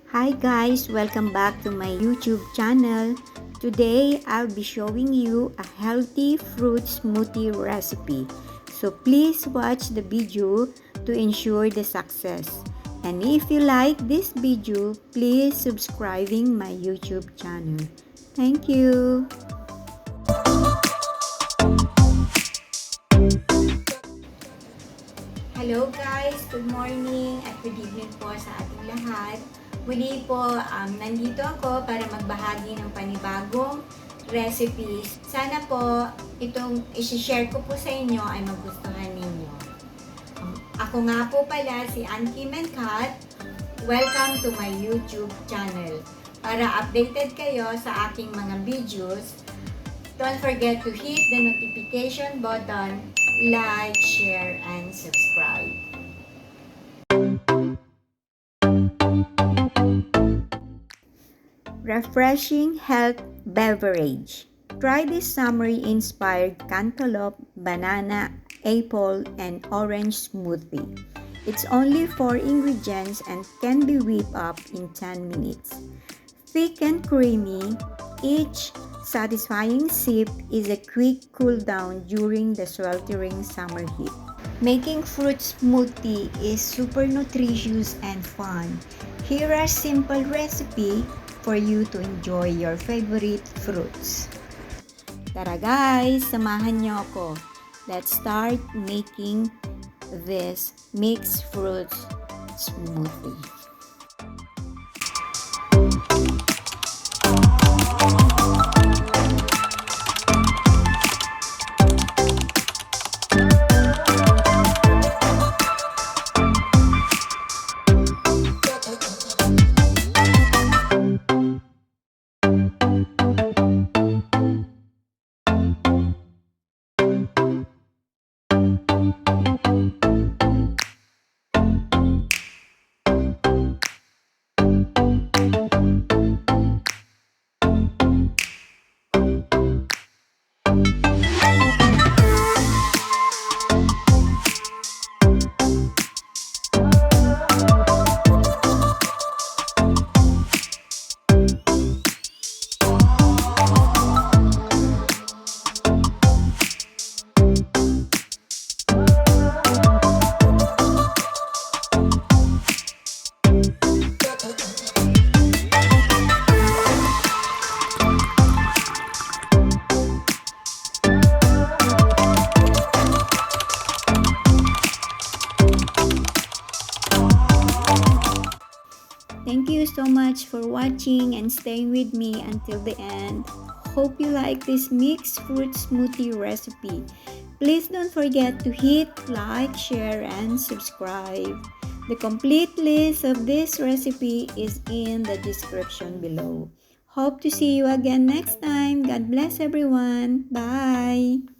Hi guys, welcome back to my YouTube channel. Today, I'll be showing you a healthy fruit smoothie recipe. So please watch the video to ensure the success. And if you like this video, please subscribing my YouTube channel. Thank you. Hello guys, good morning at good evening po sa ating lahat. Muli po, nandito ako para magbahagi ng panibagong recipes. Sana po itong isi-share ko po sa inyo ay magustuhan ninyo. Ako nga po pala si Ankim and Kath. Welcome to my YouTube channel. Para updated kayo sa aking mga videos, don't forget to hit the notification button, like, share, and subscribe. Refreshing health beverage. Try this summer-inspired cantaloupe, banana, apple, and orange smoothie. It's only 4 ingredients and can be whipped up in 10 minutes. Thick and creamy, each satisfying sip is a quick cool down during the sweltering summer heat. Making fruit smoothie is super nutritious and fun. Here are simple recipe for you to enjoy your favorite fruits. Tara guys, samahan niyo ako. Let's start making this mixed fruit smoothie. Thank you so much for watching and staying with me until the end. Hope you like this mixed fruit smoothie recipe. Please don't forget to hit like, share, and subscribe. The complete list of this recipe is in the description below. Hope to see you again next time. God bless everyone. Bye!